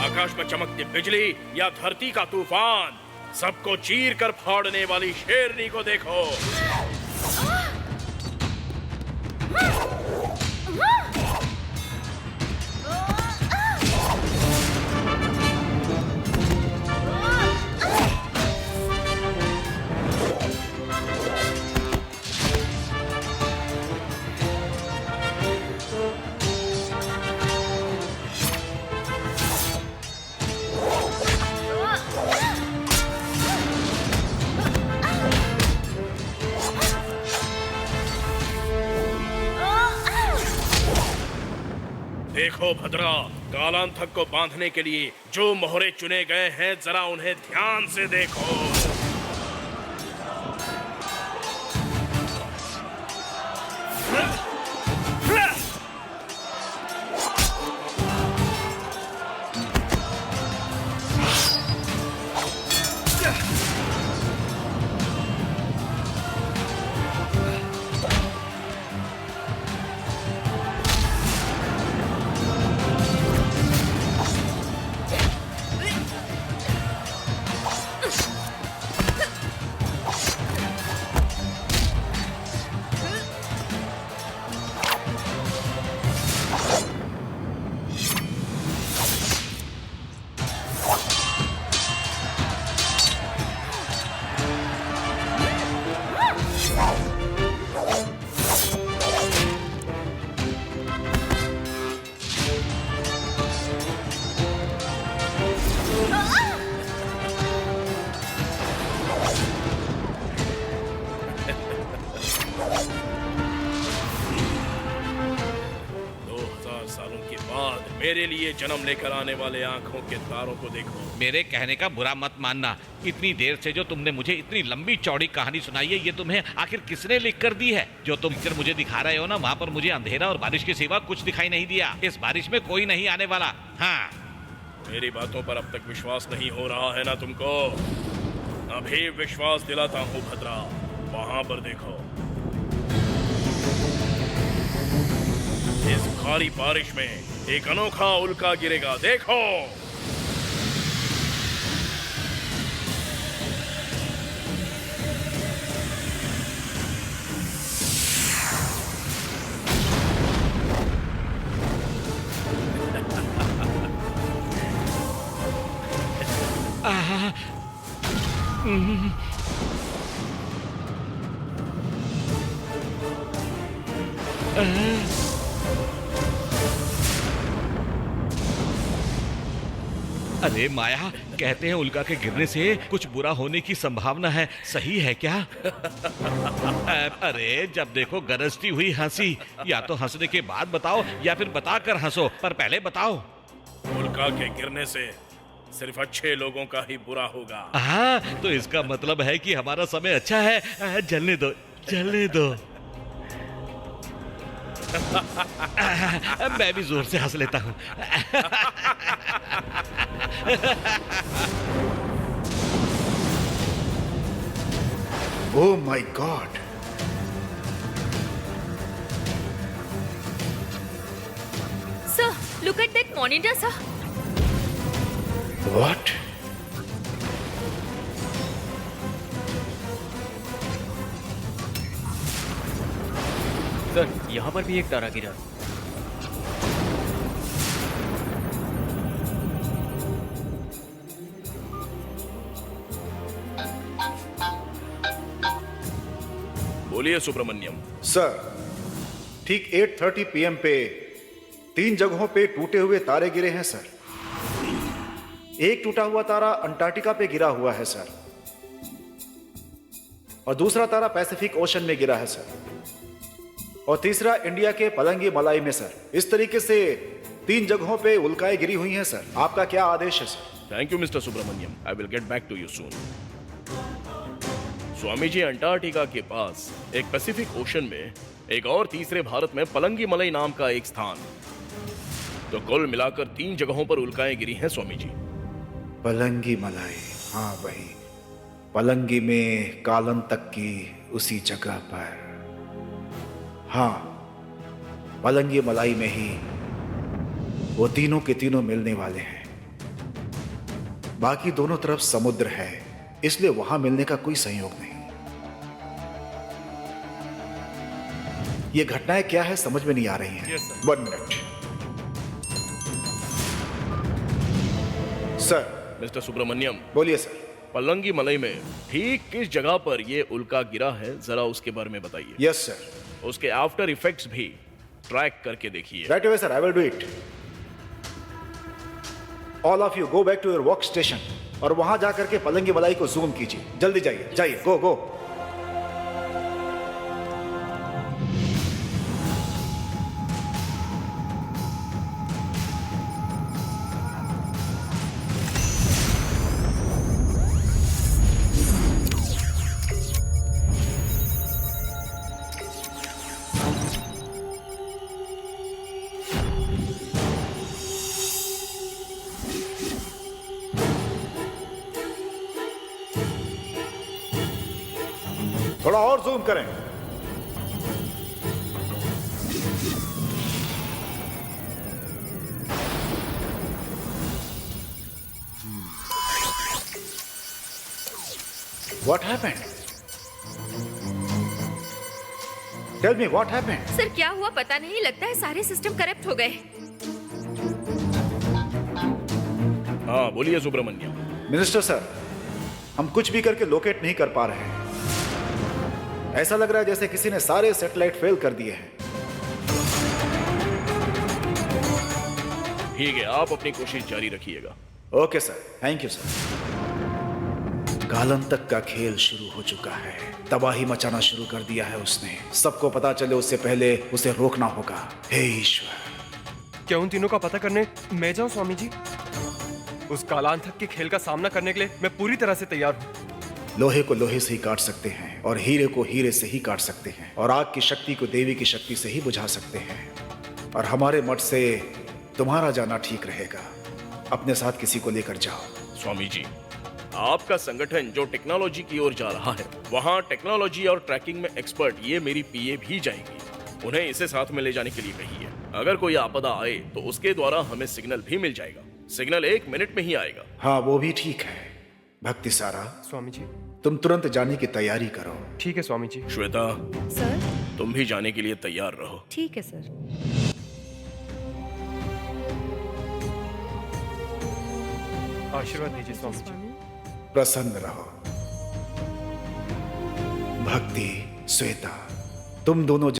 आकाश में चमकती बिजली या धरती का तूफान, सबको चीर कर फाड़ने वाली शेरनी को देखो। देखो भद्रा, कालांतक को बांधने के लिए जो मोहरे चुने गए हैं, जरा उन्हें ध्यान से देखो। मेरे लिए जन्म लेकर आने वाले आंखों के तारों को देखो। मेरे कहने का बुरा मत मानना। इतनी देर से जो तुमने मुझे इतनी लंबी चौड़ी कहानी सुनाई है, ये तुम्हें आखिर किसने लिख कर दी है? जो तुम पिक्चर मुझे दिखा रहे हो ना, वहाँ पर मुझे अंधेरा और बारिश के सिवा कुछ दिखाई नहीं दिया। इस बारिश में कोई नहीं आने वाला। हाँ, मेरी बातों पर अब तक विश्वास नहीं हो रहा है ना तुमको? अभी विश्वास दिलाता हूँ भद्रा, वहां पर देखो। इस भारी बारिश में एक अनोखा उल्का गिरेगा, देखो। अरे माया, कहते हैं उल्का के गिरने से कुछ बुरा होने की संभावना है, सही है क्या? अरे जब देखो गरजती हुई हंसी। या तो हंसने के बाद बताओ या फिर बताकर हंसो, पर पहले बताओ। उल्का के गिरने से सिर्फ अच्छे लोगों का ही बुरा होगा। हाँ, तो इसका मतलब है कि हमारा समय अच्छा है। जलने दो, जलने दो। मैं भी जोर से हंस लेता हूँ। Oh my God! Sir, look at that monitor, sir. What? Sir, यहाँ पर भी एक तारा गिरा। बोलिए सुब्रमण्यम। सर, ठीक 8:30 PM पे 3 जगहों पे टूटे हुए तारे गिरे हैं सर। एक टूटा हुआ तारा अंटार्कटिका पे गिरा हुआ है सर, और दूसरा तारा पैसिफिक ओशन में गिरा है सर, और तीसरा इंडिया के पलंगी मलाई में सर। इस तरीके से 3 जगहों पे उल्काएं गिरी हुई हैं सर। आपका क्या आदेश है sir? Thank you mister Subramaniam, I will get back to you soon. Swami ji, Antarctica के पास एक पैसिफिक ओशन में एक और तीसरे भारत में पलंगी मलाई नाम का एक स्थान, तो कुल मिलाकर 3 जगहों पर उल्काएं गिरी हैं स्वामी जी। पलंगी मलाई, हाँ वही। पलंगी में कालांतक की उसी जगह पर। हाँ, पलंगी मलाई में ही वो तीनों के तीनों मिलने वाले हैं। बाकी दोनों तरफ समुद्र है, इसलिए वहां मिलने का कोई संयोग नहीं। ये घटनाएं क्या है समझ में नहीं आ रही हैं। Yes, sir. 1 minute sir. Mister Subramaniam, बोलिए सर। पलंगी मलई में ठीक किस जगह पर ये उल्का गिरा है, जरा उसके बारे में बताइए। Yes sir. उसके आफ्टर इफेक्ट्स भी ट्रैक करके देखिए। Right away sir, I will do it. All of you go back to your work station और वहां जाकर के पलंगी मलाई को जूम कीजिए। जल्दी जाइए, जाइए, गो गो। थोड़ा और जूम करें। What happened? Tell me what happened? Sir क्या हुआ पता नहीं, लगता है सारे सिस्टम करप्ट हो गए। हाँ बोलिए सुब्रमण्यम। मिनिस्टर सर, हम कुछ भी करके लोकेट नहीं कर पा रहे हैं। ऐसा लग रहा है जैसे किसी ने सारे सैटेलाइट फेल कर दिए हैं। ठीक है, आप अपनी कोशिश जारी रखिएगा। Okay sir, thank you sir. कालांतक का खेल शुरू हो चुका है। तबाही मचाना शुरू कर दिया है उसने। सबको पता चले उससे पहले उसे रोकना होगा। हे ईश्वर। क्या उन तीनों का पता करने मैं जाऊं स्वामी जी? उस कालांतक के खेल का सामना करने के लिए मैं पूरी तरह से तैयार हूं। लोहे को लोहे से ही काट सकते हैं और हीरे को हीरे से ही काट सकते हैं और आग की शक्ति को देवी की शक्ति से ही बुझा सकते हैं। और हमारे मठ से तुम्हारा जाना ठीक रहेगा। अपने साथ किसी को लेकर जाओ। स्वामी जी, आपका संगठन जो टेक्नोलॉजी की ओर जा रहा है, वहाँ टेक्नोलॉजी और ट्रैकिंग में एक्सपर्ट ये मेरी पीए भी जाएगी। उन्हें इसे साथ में ले जाने के लिए कहिए। अगर कोई आपदा आए तो उसके द्वारा हमें सिग्नल भी मिल जाएगा। सिग्नल 1 मिनट में ही आएगा। हाँ वो भी ठीक है। भक्ति सारा, स्वामी जी। तुम तुरंत जाने की तैयारी करो। ठीक है स्वामी जी। श्वेता, सर तुम भी जाने के लिए तैयार रहो। ठीक है सर। आशीर्वाद दीजिए स्वामी जी। प्रसन्न रहो। भक्ति, श्वेता, तुम दोनों